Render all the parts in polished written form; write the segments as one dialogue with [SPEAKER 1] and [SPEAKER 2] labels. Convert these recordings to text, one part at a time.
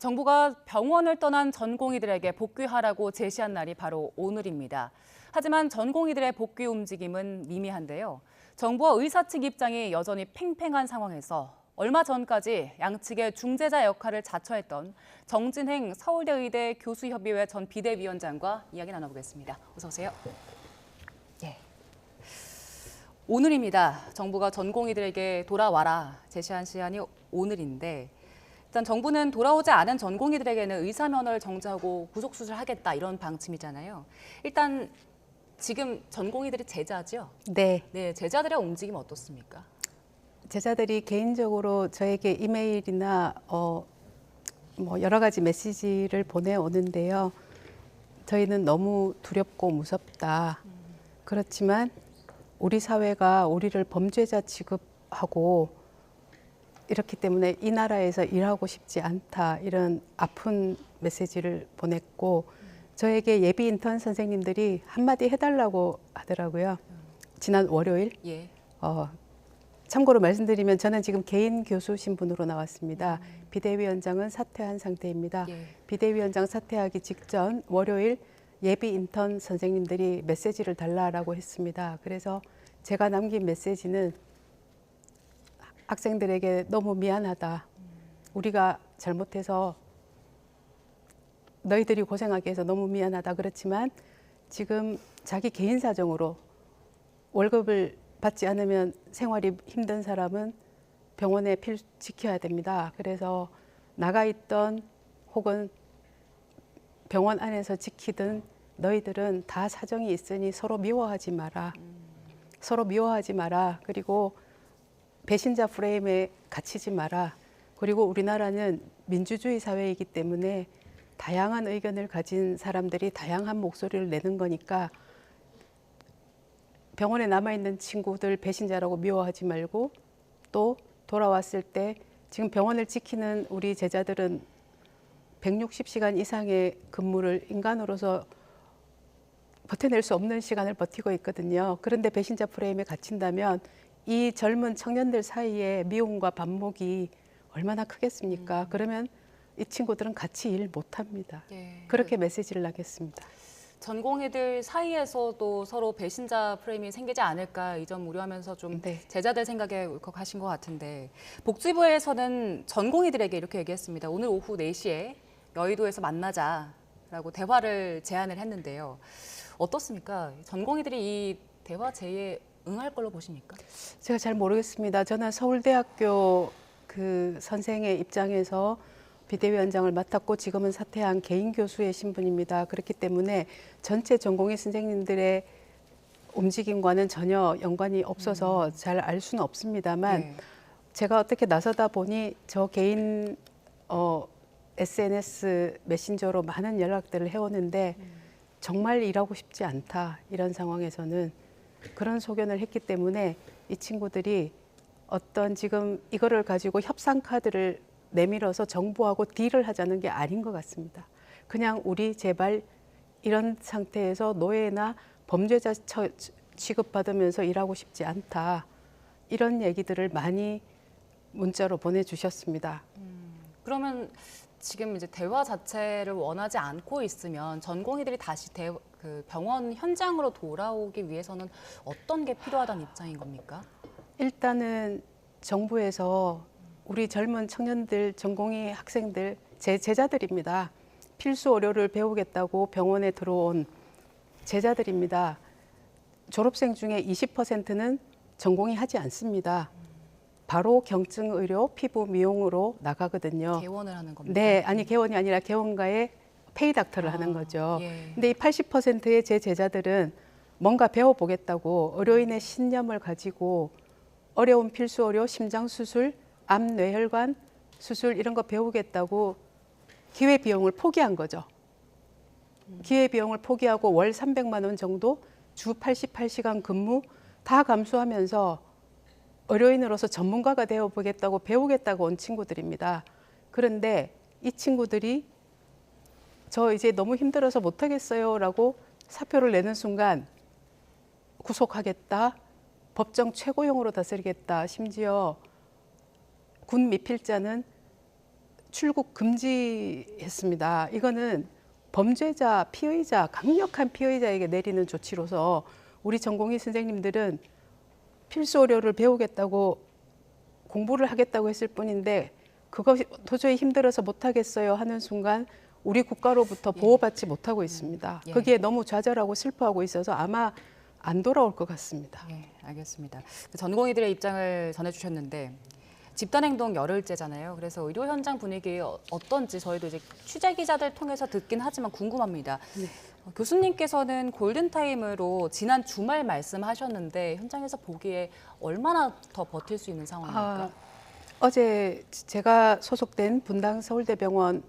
[SPEAKER 1] 정부가 병원을 떠난 전공의들에게 복귀하라고 제시한 날이 바로 오늘입니다. 하지만 전공의들의 복귀 움직임은 미미한데요. 정부와 의사 측 입장이 여전히 팽팽한 상황에서 얼마 전까지 양측의 중재자 역할을 자처했던 정진행 서울대 의대 교수협의회 전 비대위원장과 이야기 나눠보겠습니다. 어서 오세요. 예. 오늘입니다. 정부가 전공의들에게 돌아와라 제시한 시한이 오늘인데 일단 정부는 돌아오지 않은 전공의들에게는 의사면허를 정지하고 구속수술하겠다 이런 방침이잖아요. 일단 지금 전공의들이 제자죠?
[SPEAKER 2] 네.
[SPEAKER 1] 네, 제자들의 움직임 어떻습니까?
[SPEAKER 2] 제자들이 개인적으로 저에게 이메일이나 여러 가지 메시지를 보내오는데요. 저희는 너무 두렵고 무섭다. 그렇지만 우리 사회가 우리를 범죄자 취급하고 이렇기 때문에 이 나라에서 일하고 싶지 않다. 이런 아픈 메시지를 보냈고 저에게 예비 인턴 선생님들이 한마디 해달라고 하더라고요. 지난 월요일.
[SPEAKER 1] 예.
[SPEAKER 2] 참고로 말씀드리면 저는 지금 개인 교수 신분으로 나왔습니다. 비대위원장은 사퇴한 상태입니다.
[SPEAKER 1] 예.
[SPEAKER 2] 비대위원장 사퇴하기 직전 월요일 예비 인턴 선생님들이 메시지를 달라고 했습니다. 그래서 제가 남긴 메시지는 학생들에게 너무 미안하다. 우리가 잘못해서 너희들이 고생하게 해서 너무 미안하다. 그렇지만 지금 자기 개인 사정으로 월급을 받지 않으면 생활이 힘든 사람은 병원에 지켜야 됩니다. 그래서 나가 있던 혹은 병원 안에서 지키든 너희들은 다 사정이 있으니 서로 미워하지 마라. 서로 미워하지 마라. 그리고 배신자 프레임에 갇히지 마라. 그리고 우리나라는 민주주의 사회이기 때문에 다양한 의견을 가진 사람들이 다양한 목소리를 내는 거니까 병원에 남아있는 친구들 배신자라고 미워하지 말고 또 돌아왔을 때 지금 병원을 지키는 우리 제자들은 160시간 이상의 근무를 인간으로서 버텨낼 수 없는 시간을 버티고 있거든요. 그런데 배신자 프레임에 갇힌다면 이 젊은 청년들 사이에 미움과 반목이 얼마나 크겠습니까? 그러면 이 친구들은 같이 일 못합니다.
[SPEAKER 1] 예.
[SPEAKER 2] 그렇게 메시지를 나겠습니다.
[SPEAKER 1] 전공의들 사이에서도 서로 배신자 프레임이 생기지 않을까 이 점 우려하면서 좀
[SPEAKER 2] 네.
[SPEAKER 1] 제자들 생각에 울컥하신 것 같은데 복지부에서는 전공의들에게 이렇게 얘기했습니다. 오늘 오후 4시에 여의도에서 만나자라고 대화를 제안을 했는데요. 어떻습니까? 전공의들이 이 대화 제의에 응할 걸로 보십니까?
[SPEAKER 2] 제가 잘 모르겠습니다. 저는 서울대학교 그 선생의 입장에서 비대위원장을 맡았고 지금은 사퇴한 개인 교수의 신분입니다. 그렇기 때문에 전체 전공의 선생님들의 움직임과는 전혀 연관이 없어서 잘 알 수는 없습니다만
[SPEAKER 1] 네.
[SPEAKER 2] 제가 어떻게 나서다 보니 저 개인 SNS 메신저로 많은 연락들을 해오는데 정말 일하고 싶지 않다. 이런 상황에서는 그런 소견을 했기 때문에 이 친구들이 어떤 지금 이거를 가지고 협상 카드를 내밀어서 정부하고 딜을 하자는 게 아닌 것 같습니다. 그냥 우리 제발 이런 상태에서 노예나 범죄자 취급받으면서 일하고 싶지 않다. 이런 얘기들을 많이 문자로 보내주셨습니다.
[SPEAKER 1] 그러면 지금 이제 대화 자체를 원하지 않고 있으면 전공의들이 다시 그 병원 현장으로 돌아오기 위해서는 어떤 게 필요하다는 입장인 겁니까?
[SPEAKER 2] 일단은 정부에서 우리 젊은 청년들, 전공의 학생들, 제 제자들입니다. 필수 의료를 배우겠다고 병원에 들어온 제자들입니다. 졸업생 중에 20%는 전공의 하지 않습니다. 바로 경증 의료, 피부 미용으로 나가거든요.
[SPEAKER 1] 개원을 하는 겁니다.
[SPEAKER 2] 네, 아니 개원이 아니라 개원가에 페이닥터를 하는 거죠.
[SPEAKER 1] 예.
[SPEAKER 2] 근데 이 80%의 제 제자들은 뭔가 배워보겠다고 의료인의 신념을 가지고 어려운 필수 의료, 심장 수술, 암, 뇌혈관 수술 이런 거 배우겠다고 기회 비용을 포기한 거죠. 기회 비용을 포기하고 월 300만 원 정도 주 88시간 근무 다 감수하면서 의료인으로서 전문가가 되어보겠다고 배우겠다고 온 친구들입니다. 그런데 이 친구들이 저 이제 너무 힘들어서 못하겠어요 라고 사표를 내는 순간 구속하겠다, 법정 최고형으로 다스리겠다, 심지어 군 미필자는 출국 금지했습니다. 이거는 범죄자, 피의자, 강력한 피의자에게 내리는 조치로서 우리 전공의 선생님들은 필수 어려를 배우겠다고 공부를 하겠다고 했을 뿐인데 그것이 도저히 힘들어서 못하겠어요 하는 순간 우리 국가로부터 보호받지 못하고 있습니다.
[SPEAKER 1] 예.
[SPEAKER 2] 거기에 너무 좌절하고 슬퍼하고 있어서 아마 안 돌아올 것 같습니다.
[SPEAKER 1] 예, 알겠습니다. 전공의들의 입장을 전해주셨는데 집단행동 열흘째잖아요. 그래서 의료 현장 분위기 어떤지 저희도 이제 취재 기자들 통해서 듣긴 하지만 궁금합니다.
[SPEAKER 2] 네.
[SPEAKER 1] 교수님께서는 골든타임으로 지난 주말 말씀하셨는데 현장에서 보기에 얼마나 더 버틸 수 있는 상황입니까?
[SPEAKER 2] 어제 제가 소속된 분당 서울대병원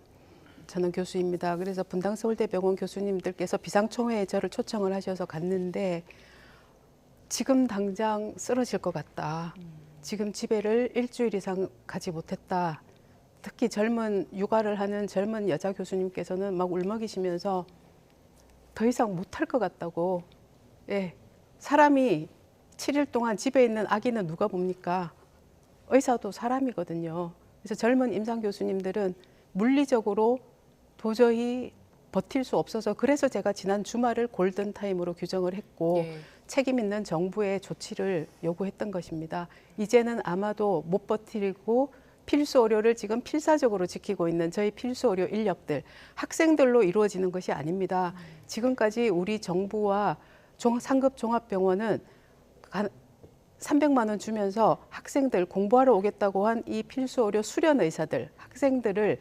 [SPEAKER 2] 저는 교수입니다. 그래서 분당 서울대병원 교수님들께서 비상총회에 저를 초청을 하셔서 갔는데 지금 당장 쓰러질 것 같다. 지금 집에를 일주일 이상 가지 못했다. 특히 젊은 육아를 하는 젊은 여자 교수님께서는 막 울먹이시면서 더 이상 못할 것 같다고. 예, 사람이 7일 동안 집에 있는 아기는 누가 봅니까? 의사도 사람이거든요. 그래서 젊은 임상 교수님들은 물리적으로 도저히 버틸 수 없어서 그래서 제가 지난 주말을 골든타임으로 규정을 했고
[SPEAKER 1] 예.
[SPEAKER 2] 책임 있는 정부의 조치를 요구했던 것입니다. 이제는 아마도 못 버티고 필수 의료를 지금 필사적으로 지키고 있는 저희 필수 의료 인력들, 학생들로 이루어지는 것이 아닙니다. 지금까지 우리 정부와 상급 종합병원은 300만 원 주면서 학생들 공부하러 오겠다고 한 이 필수 의료 수련 의사들, 학생들을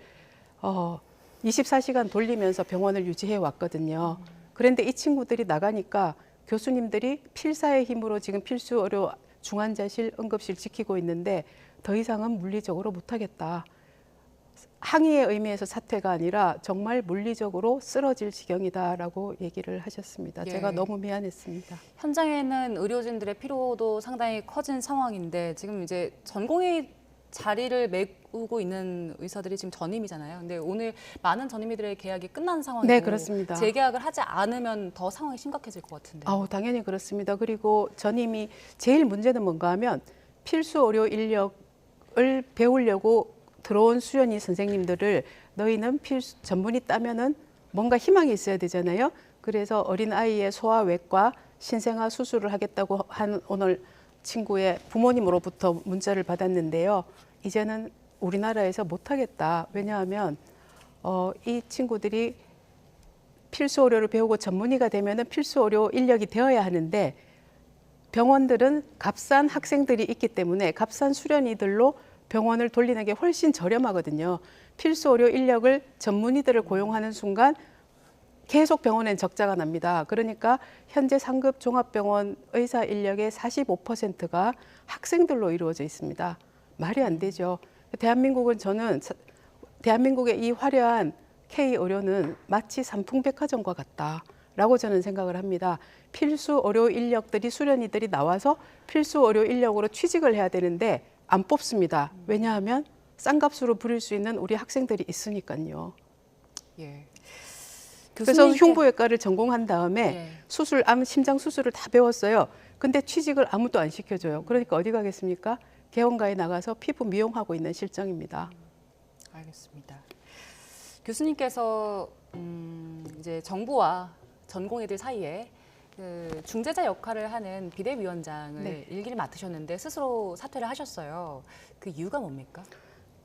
[SPEAKER 2] 24시간 돌리면서 병원을 유지해 왔거든요. 그런데 이 친구들이 나가니까 교수님들이 필사의 힘으로 지금 필수 의료 중환자실, 응급실 지키고 있는데 더 이상은 물리적으로 못하겠다. 항의의 의미에서 사퇴가 아니라 정말 물리적으로 쓰러질 지경이다라고 얘기를 하셨습니다.
[SPEAKER 1] 예.
[SPEAKER 2] 제가 너무 미안했습니다.
[SPEAKER 1] 현장에는 의료진들의 피로도 상당히 커진 상황인데 지금 이제 전공의 자리를 메우고 있는 의사들이 지금 전임이잖아요. 근데 오늘 많은 전임의들의 계약이 끝난 상황이고
[SPEAKER 2] 네, 그렇습니다.
[SPEAKER 1] 재계약을 하지 않으면 더 상황이 심각해질 것 같은데.
[SPEAKER 2] 당연히 그렇습니다. 그리고 전임이 제일 문제는 뭔가 하면 필수 의료 인력을 배우려고 들어온 수련의 선생님들을 너희는 필수 전문의 따면은 뭔가 희망이 있어야 되잖아요. 그래서 어린 아이의 소아외과 신생아 수술을 하겠다고 한 오늘 친구의 부모님으로부터 문자를 받았는데요. 이제는 우리나라에서 못하겠다. 왜냐하면 이 친구들이 필수 의료를 배우고 전문의가 되면은 필수 의료 인력이 되어야 하는데 병원들은 값싼 학생들이 있기 때문에 값싼 수련의들로 병원을 돌리는 게 훨씬 저렴하거든요. 필수 의료 인력을 전문의들을 고용하는 순간 계속 병원엔 적자가 납니다. 그러니까 현재 상급 종합병원 의사 인력의 45%가 학생들로 이루어져 있습니다. 말이 안 되죠. 저는 대한민국의 이 화려한 K의료는 마치 삼풍백화점과 같다라고 저는 생각을 합니다. 필수 의료 인력들이 수련의들이 나와서 필수 의료 인력으로 취직을 해야 되는데 안 뽑습니다. 왜냐하면 싼 값으로 부릴 수 있는 우리 학생들이 있으니까요.
[SPEAKER 1] 예.
[SPEAKER 2] 그래서 흉부외과를 전공한 다음에
[SPEAKER 1] 예.
[SPEAKER 2] 암 심장 수술을 다 배웠어요. 근데 취직을 아무도 안 시켜줘요. 그러니까 어디 가겠습니까? 개원가에 나가서 피부 미용하고 있는 실정입니다.
[SPEAKER 1] 알겠습니다. 교수님께서 이제 정부와 전공의들 사이에 그 중재자 역할을 하는 비대위원장을
[SPEAKER 2] 네.
[SPEAKER 1] 일기를 맡으셨는데 스스로 사퇴를 하셨어요. 그 이유가 뭡니까?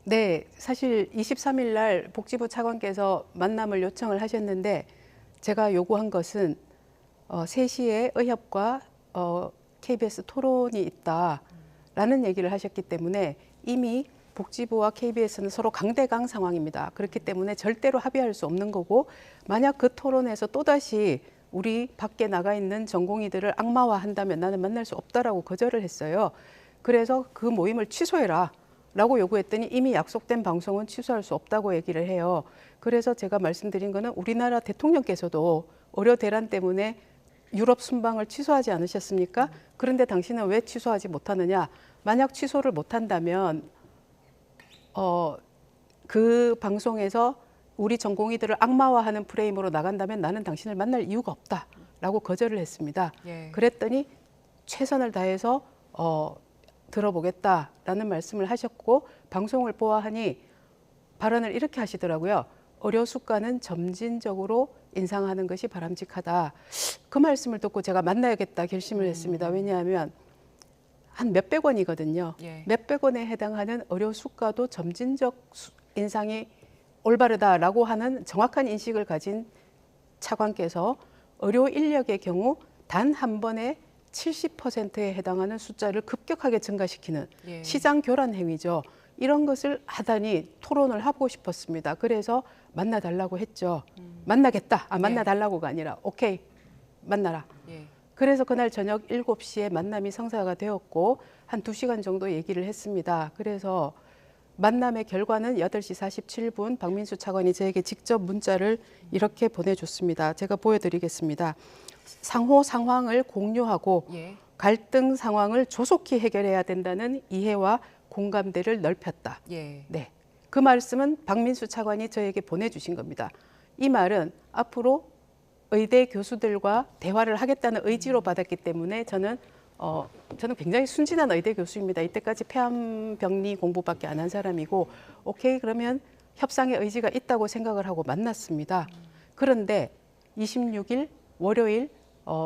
[SPEAKER 2] 네, 사실 23일 날 복지부 차관께서 만남을 요청을 하셨는데 제가 요구한 것은 3시에 의협과 KBS 토론이 있다라는 얘기를 하셨기 때문에 이미 복지부와 KBS는 서로 강대강 상황입니다. 그렇기 때문에 절대로 합의할 수 없는 거고 만약 그 토론에서 또다시 우리 밖에 나가 있는 전공의들을 악마화한다면 나는 만날 수 없다라고 거절을 했어요. 그래서 그 모임을 취소해라. 라고 요구했더니 이미 약속된 방송은 취소할 수 없다고 얘기를 해요. 그래서 제가 말씀드린 거는 우리나라 대통령께서도 의료 대란 때문에 유럽 순방을 취소하지 않으셨습니까? 그런데 당신은 왜 취소하지 못하느냐? 만약 취소를 못한다면 그 방송에서 우리 전공의들을 악마화하는 프레임으로 나간다면 나는 당신을 만날 이유가 없다라고 거절을 했습니다.
[SPEAKER 1] 예.
[SPEAKER 2] 그랬더니 최선을 다해서 들어보겠다라는 말씀을 하셨고 방송을 보아하니 발언을 이렇게 하시더라고요. 의료 수가는 점진적으로 인상하는 것이 바람직하다. 그 말씀을 듣고 제가 만나야겠다 결심을 했습니다. 왜냐하면 한 몇백 원이거든요.
[SPEAKER 1] 예.
[SPEAKER 2] 몇백 원에 해당하는 의료 수가도 점진적 인상이 올바르다라고 하는 정확한 인식을 가진 차관께서 의료 인력의 경우 단 한 번에 70%에 해당하는 숫자를 급격하게 증가시키는
[SPEAKER 1] 예.
[SPEAKER 2] 시장 교란 행위죠. 이런 것을 하다니 토론을 하고 싶었습니다. 그래서 만나달라고 했죠. 만나겠다. 만나달라고가 아니라 오케이, 만나라.
[SPEAKER 1] 예.
[SPEAKER 2] 그래서 그날 저녁 7시에 만남이 성사가 되었고 한 2시간 정도 얘기를 했습니다. 그래서 만남의 결과는 8시 47분 박민수 차관이 저에게 직접 문자를 이렇게 보내줬습니다. 제가 보여드리겠습니다. 상호 상황을 공유하고
[SPEAKER 1] 예.
[SPEAKER 2] 갈등 상황을 조속히 해결해야 된다는 이해와 공감대를 넓혔다.
[SPEAKER 1] 예.
[SPEAKER 2] 네, 그 말씀은 박민수 차관이 저에게 보내주신 겁니다. 이 말은 앞으로 의대 교수들과 대화를 하겠다는 의지로 받았기 때문에 저는 굉장히 순진한 의대 교수입니다. 이때까지 폐암병리 공부밖에 안 한 사람이고 오케이 그러면 협상의 의지가 있다고 생각을 하고 만났습니다. 그런데 26일 월요일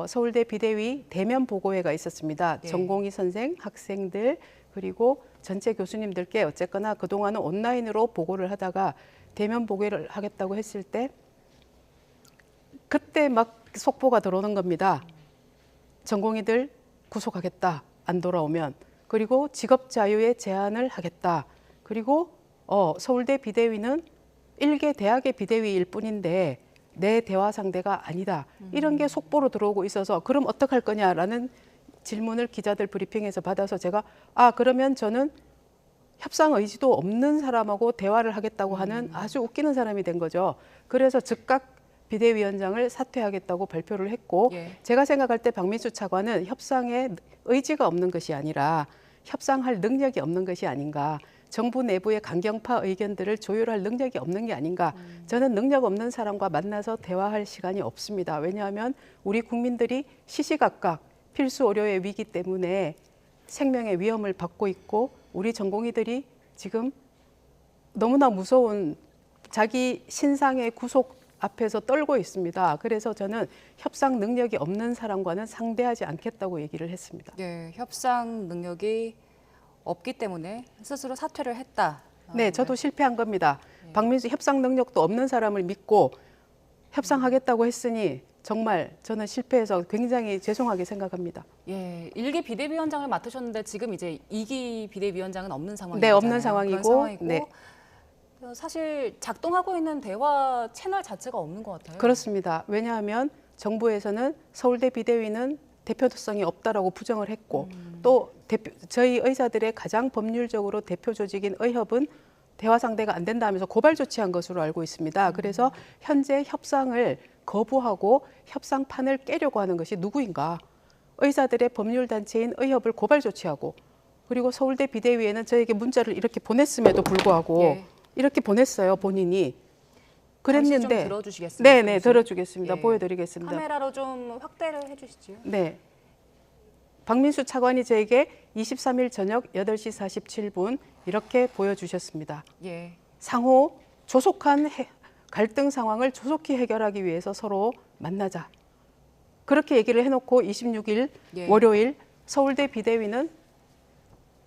[SPEAKER 2] 서울대 비대위 대면 보고회가 있었습니다.
[SPEAKER 1] 네.
[SPEAKER 2] 전공의 선생, 학생들 그리고 전체 교수님들께 어쨌거나 그동안은 온라인으로 보고를 하다가 대면 보고를 하겠다고 했을 때 그때 막 속보가 들어오는 겁니다. 전공의들 구속하겠다. 안 돌아오면. 그리고 직업 자유에 제한을 하겠다. 그리고 서울대 비대위는 일개 대학의 비대위일 뿐인데 내 대화 상대가 아니다. 이런 게 속보로 들어오고 있어서 그럼 어떡할 거냐라는 질문을 기자들 브리핑에서 받아서 제가 그러면 저는 협상 의지도 없는 사람하고 대화를 하겠다고 하는 아주 웃기는 사람이 된 거죠. 그래서 즉각 비대위원장을 사퇴하겠다고 발표를 했고
[SPEAKER 1] 예.
[SPEAKER 2] 제가 생각할 때 박민수 차관은 협상에 의지가 없는 것이 아니라 협상할 능력이 없는 것이 아닌가. 정부 내부의 강경파 의견들을 조율할 능력이 없는 게 아닌가. 저는 능력 없는 사람과 만나서 대화할 시간이 없습니다. 왜냐하면 우리 국민들이 시시각각 필수 의료의 위기 때문에 생명의 위험을 받고 있고 우리 전공의들이 지금 너무나 무서운 자기 신상의 구속 앞에서 떨고 있습니다. 그래서 저는 협상 능력이 없는 사람과는 상대하지 않겠다고 얘기를 했습니다.
[SPEAKER 1] 예. 협상 능력이 없기 때문에 스스로 사퇴를 했다.
[SPEAKER 2] 네, 저도 실패한 겁니다. 박민수 협상 능력도 없는 사람을 믿고 협상하겠다고 했으니 정말 저는 실패해서 굉장히 죄송하게 생각합니다.
[SPEAKER 1] 예, 1기 비대위원장을 맡으셨는데 지금 이제 2기 비대위원장은 없는 상황이잖아요.
[SPEAKER 2] 네, 없는 상황이고,
[SPEAKER 1] 그런 상황이고
[SPEAKER 2] 네.
[SPEAKER 1] 사실 작동하고 있는 대화 채널 자체가 없는 것 같아요.
[SPEAKER 2] 그렇습니다. 왜냐하면 정부에서는 서울대 비대위는 대표성이 없다라고 부정을 했고 또 저희 의사들의 가장 법률적으로 대표 조직인 의협은 대화 상대가 안 된다 하면서 고발 조치한 것으로 알고 있습니다. 그래서 현재 협상을 거부하고 협상판을 깨려고 하는 것이 누구인가? 의사들의 법률단체인 의협을 고발 조치하고 그리고 서울대 비대위에는 저에게 문자를 이렇게 보냈음에도 불구하고
[SPEAKER 1] 예.
[SPEAKER 2] 이렇게 보냈어요, 본인이.
[SPEAKER 1] 잠시 좀
[SPEAKER 2] 그랬는데
[SPEAKER 1] 들어주시겠습니까?
[SPEAKER 2] 네네
[SPEAKER 1] 교수님?
[SPEAKER 2] 들어주겠습니다.
[SPEAKER 1] 예.
[SPEAKER 2] 보여드리겠습니다.
[SPEAKER 1] 카메라로 좀 확대를 해주시죠.
[SPEAKER 2] 네. 박민수 차관이 저에게 23일 저녁 8시 47분 이렇게 보여주셨습니다.
[SPEAKER 1] 예.
[SPEAKER 2] 상호 조속한 갈등 상황을 조속히 해결하기 위해서 서로 만나자. 그렇게 얘기를 해놓고 26일
[SPEAKER 1] 예.
[SPEAKER 2] 월요일 서울대 비대위는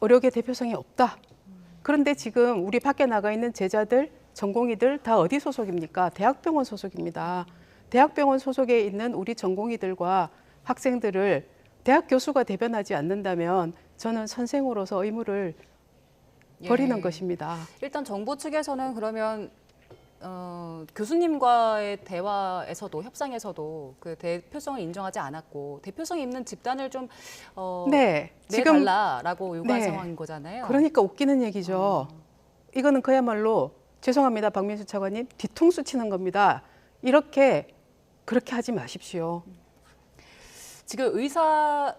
[SPEAKER 2] 의료계 대표성이 없다. 그런데 지금 우리 밖에 나가 있는 제자들, 전공의들 다 어디 소속입니까? 대학병원 소속입니다. 대학병원 소속에 있는 우리 전공의들과 학생들을 대학 교수가 대변하지 않는다면 저는 선생으로서 의무를 버리는
[SPEAKER 1] 예.
[SPEAKER 2] 것입니다.
[SPEAKER 1] 일단 정부 측에서는 그러면 교수님과의 대화에서도 협상에서도 그 대표성을 인정하지 않았고 대표성이 있는 집단을 좀
[SPEAKER 2] 네, 지금
[SPEAKER 1] 내달라라고 요구한
[SPEAKER 2] 네.
[SPEAKER 1] 상황인 거잖아요.
[SPEAKER 2] 그러니까 웃기는 얘기죠. 이거는 그야말로 죄송합니다, 박민수 차관님 뒤통수 치는 겁니다. 그렇게 하지 마십시오.
[SPEAKER 1] 지금 의사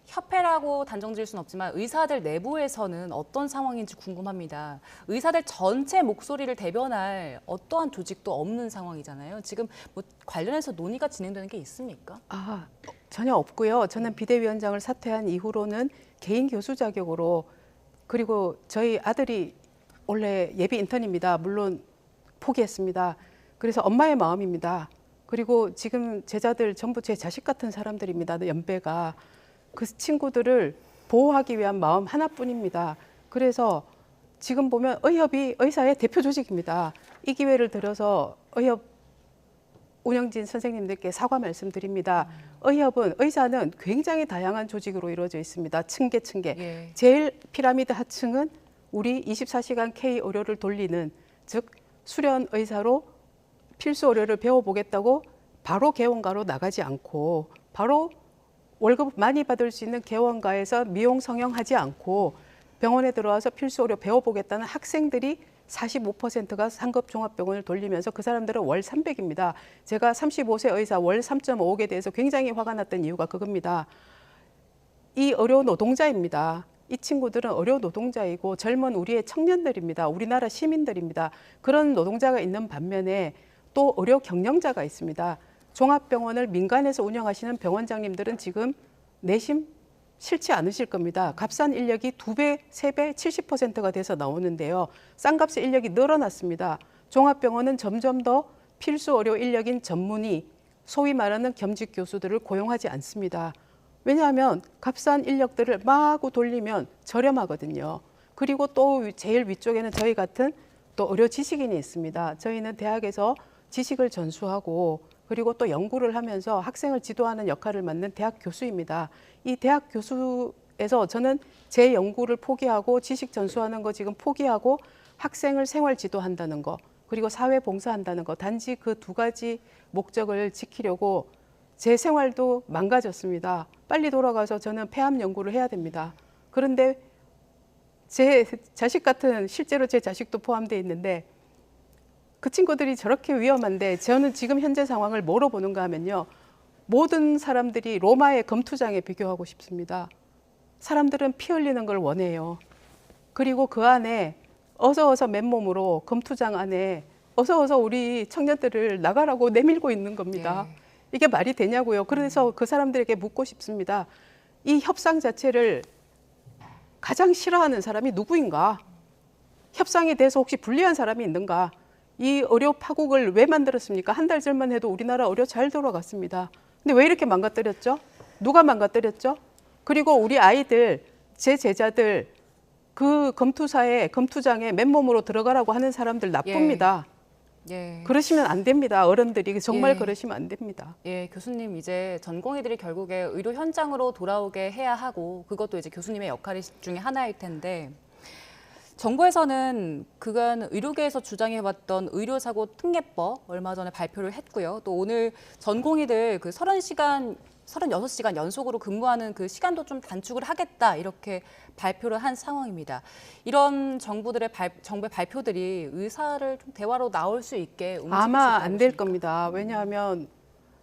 [SPEAKER 1] 협회라고 단정 지을 수는 없지만 의사들 내부에서는 어떤 상황인지 궁금합니다. 의사들 전체 목소리를 대변할 어떠한 조직도 없는 상황이잖아요. 지금 뭐 관련해서 논의가 진행되는 게 있습니까?
[SPEAKER 2] 전혀 없고요. 저는 비대위원장을 사퇴한 이후로는 개인 교수 자격으로 그리고 저희 아들이 원래 예비 인턴입니다. 물론 포기했습니다. 그래서 엄마의 마음입니다. 그리고 지금 제자들 전부 제 자식 같은 사람들입니다. 연배가. 그 친구들을 보호하기 위한 마음 하나뿐입니다. 그래서 지금 보면 의협이 의사의 대표 조직입니다. 이 기회를 들어서 의협 운영진 선생님들께 사과 말씀드립니다. 의사는 굉장히 다양한 조직으로 이루어져 있습니다. 층계.
[SPEAKER 1] 예.
[SPEAKER 2] 제일 피라미드 하층은 우리 24시간 K 의료를 돌리는, 즉 수련 의사로 필수 의료를 배워보겠다고 바로 개원가로 나가지 않고 바로 월급 많이 받을 수 있는 개원가에서 미용 성형하지 않고 병원에 들어와서 필수 의료 배워보겠다는 학생들이 45%가 상급 종합병원을 돌리면서 그 사람들은 월 300입니다. 제가 35세 의사 월 3.5억에 대해서 굉장히 화가 났던 이유가 그겁니다. 이 의료 노동자입니다. 이 친구들은 의료 노동자이고 젊은 우리의 청년들입니다. 우리나라 시민들입니다. 그런 노동자가 있는 반면에 또 의료 경영자가 있습니다. 종합병원을 민간에서 운영하시는 병원장님들은 지금 내심 싫지 않으실 겁니다. 값싼 인력이 2배, 3배, 70%가 돼서 나오는데요. 싼 값의 인력이 늘어났습니다. 종합병원은 점점 더 필수 의료 인력인 전문의, 소위 말하는 겸직 교수들을 고용하지 않습니다. 왜냐하면 값싼 인력들을 마구 돌리면 저렴하거든요. 그리고 또 제일 위쪽에는 저희 같은 또 의료 지식인이 있습니다. 저희는 대학에서 지식을 전수하고 그리고 또 연구를 하면서 학생을 지도하는 역할을 맡는 대학 교수입니다. 이 대학 교수에서 저는 제 연구를 포기하고 지식 전수하는 거 지금 포기하고 학생을 생활 지도한다는 거 그리고 사회 봉사한다는 거 단지 그 두 가지 목적을 지키려고 제 생활도 망가졌습니다. 빨리 돌아가서 저는 폐암 연구를 해야 됩니다. 그런데 제 자식 같은 실제로 제 자식도 포함되어 있는데 그 친구들이 저렇게 위험한데 저는 지금 현재 상황을 뭐로 보는가 하면요. 모든 사람들이 로마의 검투장에 비교하고 싶습니다. 사람들은 피 흘리는 걸 원해요. 그리고 그 안에 어서 맨몸으로 검투장 안에 어서 우리 청년들을 나가라고 내밀고 있는 겁니다.
[SPEAKER 1] 예.
[SPEAKER 2] 이게 말이 되냐고요. 그래서 그 사람들에게 묻고 싶습니다. 이 협상 자체를 가장 싫어하는 사람이 누구인가? 협상에 대해서 혹시 불리한 사람이 있는가? 이 의료 파국을 왜 만들었습니까? 한 달 전만 해도 우리나라 의료 잘 돌아갔습니다. 근데 왜 이렇게 망가뜨렸죠? 누가 망가뜨렸죠? 그리고 우리 아이들, 제 제자들 그 검투장에 맨몸으로 들어가라고 하는 사람들 나쁩니다.
[SPEAKER 1] 예.
[SPEAKER 2] 그러시면 안 됩니다. 어른들이 정말
[SPEAKER 1] 예.
[SPEAKER 2] 그러시면 안 됩니다.
[SPEAKER 1] 예, 교수님 이제 전공의들이 결국에 의료 현장으로 돌아오게 해야 하고 그것도 이제 교수님의 역할 중에 하나일 텐데 정부에서는 그간 의료계에서 주장해왔던 의료사고 특례법 얼마 전에 발표를 했고요. 또 오늘 전공의들 그 36시간 연속으로 근무하는 그 시간도 좀 단축을 하겠다 이렇게 발표를 한 상황입니다. 이런 정부의 발표들이 의사를 좀 대화로 나올 수 있게 움직일 수
[SPEAKER 2] 아마
[SPEAKER 1] 있다고
[SPEAKER 2] 안 될
[SPEAKER 1] 보십니까?
[SPEAKER 2] 겁니다. 왜냐하면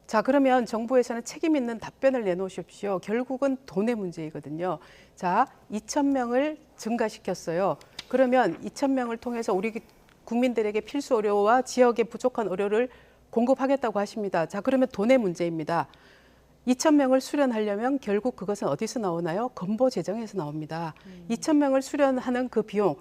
[SPEAKER 2] 자 그러면 정부에서는 책임 있는 답변을 내놓으십시오. 결국은 돈의 문제이거든요. 자 2,000명을 증가시켰어요. 그러면 2,000명을 통해서 우리 국민들에게 필수 의료와 지역의 부족한 의료를 공급하겠다고 하십니다. 자 그러면 돈의 문제입니다. 2,000명을 수련하려면 결국 그것은 어디서 나오나요? 건보 재정에서 나옵니다. 2,000명을 수련하는 그 비용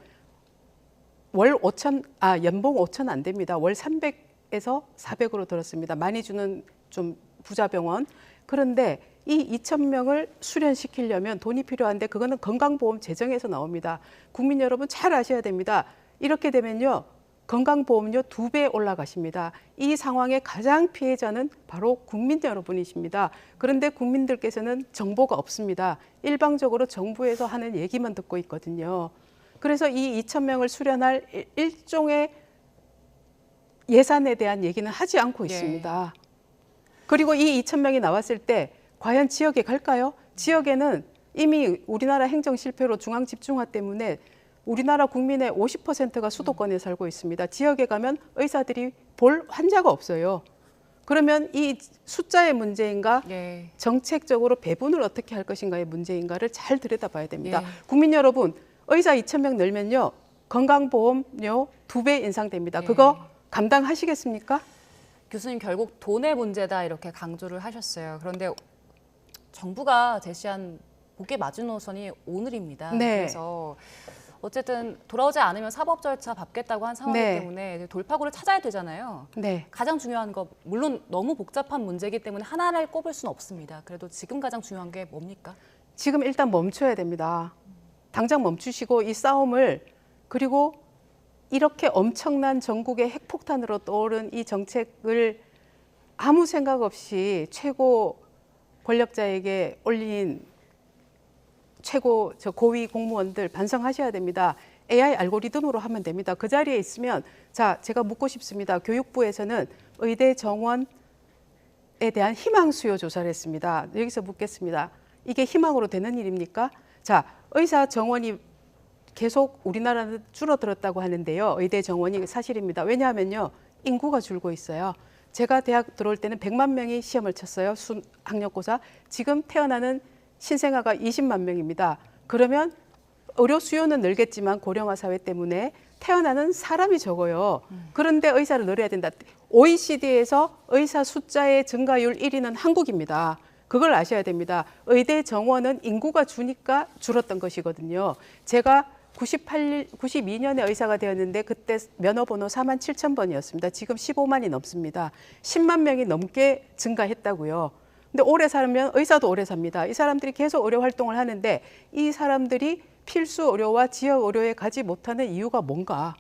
[SPEAKER 2] 연봉 5천 안 됩니다. 월 300에서 400으로 들었습니다. 많이 주는 좀 부자 병원. 그런데 이 2,000명을 수련시키려면 돈이 필요한데 그거는 건강보험 재정에서 나옵니다. 국민 여러분 잘 아셔야 됩니다. 이렇게 되면요. 건강보험료 2배 올라가십니다. 이 상황의 가장 피해자는 바로 국민 여러분이십니다. 그런데 국민들께서는 정보가 없습니다. 일방적으로 정부에서 하는 얘기만 듣고 있거든요. 그래서 이 2,000명을 수련할 일종의 예산에 대한 얘기는 하지 않고 있습니다. 그리고 이 2,000명이 나왔을 때 과연 지역에 갈까요? 지역에는 이미 우리나라 행정 실패로 중앙 집중화 때문에 우리나라 국민의 50%가 수도권에 살고 있습니다. 지역에 가면 의사들이 볼 환자가 없어요. 그러면 이 숫자의 문제인가 정책적으로 배분을 어떻게 할 것인가의 문제인가를 잘 들여다봐야 됩니다. 국민 여러분, 의사 2,000명 늘면요. 건강보험료 2배 인상됩니다. 그거 감당하시겠습니까?
[SPEAKER 1] 교수님 결국 돈의 문제다 이렇게 강조를 하셨어요. 그런데 정부가 제시한 복귀 마지노선이 오늘입니다.
[SPEAKER 2] 네.
[SPEAKER 1] 그래서 어쨌든 돌아오지 않으면 사법 절차 밟겠다고 한 상황이기
[SPEAKER 2] 네.
[SPEAKER 1] 때문에 돌파구를 찾아야 되잖아요.
[SPEAKER 2] 네.
[SPEAKER 1] 가장 중요한 거 물론 너무 복잡한 문제이기 때문에 하나를 꼽을 수는 없습니다. 그래도 지금 가장 중요한 게 뭡니까?
[SPEAKER 2] 지금 일단 멈춰야 됩니다. 당장 멈추시고 이 싸움을 그리고 이렇게 엄청난 전국의 핵폭탄으로 떠오른 이 정책을 아무 생각 없이 최고 권력자에게 올린 최고 고위 공무원들 반성하셔야 됩니다. AI 알고리즘으로 하면 됩니다. 그 자리에 있으면 자, 제가 묻고 싶습니다. 교육부에서는 의대 정원에 대한 희망 수요 조사를 했습니다. 여기서 묻겠습니다. 이게 희망으로 되는 일입니까? 자, 의사 정원이 계속 우리나라는 줄어들었다고 하는데요. 의대 정원이 사실입니다. 왜냐하면요. 인구가 줄고 있어요. 제가 대학 들어올 때는 100만 명이 시험을 쳤어요. 학력고사. 지금 태어나는 신생아가 20만 명입니다. 그러면 의료 수요는 늘겠지만 고령화 사회 때문에 태어나는 사람이 적어요. 그런데 의사를 늘려야 된다. OECD에서 의사 숫자의 증가율 1위는 한국입니다. 그걸 아셔야 됩니다. 의대 정원은 인구가 주니까 줄었던 것이거든요. 제가 92년에 의사가 되었는데 그때 면허번호 47,000번이었습니다. 지금 15만이 넘습니다. 10만 명이 넘게 증가했다고요. 근데 오래 살면 의사도 오래 삽니다. 이 사람들이 계속 의료 활동을 하는데 이 사람들이 필수 의료와 지역 의료에 가지 못하는 이유가 뭔가?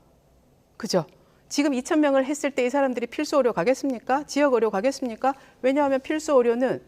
[SPEAKER 2] 그죠? 지금 2,000명을 했을 때 이 사람들이 필수 의료 가겠습니까? 지역 의료 가겠습니까? 왜냐하면 필수 의료는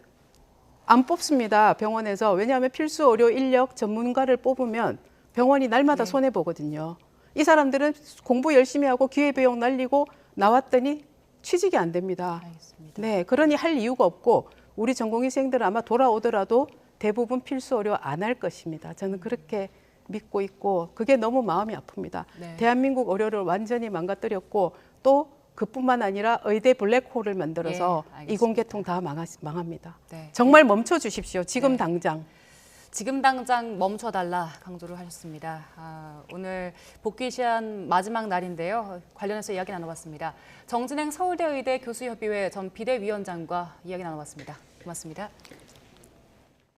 [SPEAKER 2] 안 뽑습니다. 병원에서. 왜냐하면 필수 의료 인력 전문가를 뽑으면 병원이 날마다 손해보거든요. 이 사람들은 공부 열심히 하고 기회비용 날리고 나왔더니 취직이 안 됩니다.
[SPEAKER 1] 알겠습니다.
[SPEAKER 2] 네, 그러니 할 이유가 없고 우리 전공의생들은 아마 돌아오더라도 대부분 필수 의료 안 할 것입니다. 저는 그렇게 믿고 있고 그게 너무 마음이 아픕니다.
[SPEAKER 1] 네.
[SPEAKER 2] 대한민국 의료를 완전히 망가뜨렸고 또 그뿐만 아니라 의대 블랙홀을 만들어서
[SPEAKER 1] 예, 알겠습니다.
[SPEAKER 2] 이공계통 다 망합니다.
[SPEAKER 1] 네.
[SPEAKER 2] 정말 멈춰 주십시오. 지금
[SPEAKER 1] 네.
[SPEAKER 2] 당장.
[SPEAKER 1] 지금 당장 멈춰달라 강조를 하셨습니다. 오늘 복귀 시한 마지막 날인데요. 관련해서 이야기 나눠봤습니다. 정진행 서울대 의대 교수협의회 전 비대위원장과 이야기 나눠봤습니다. 고맙습니다.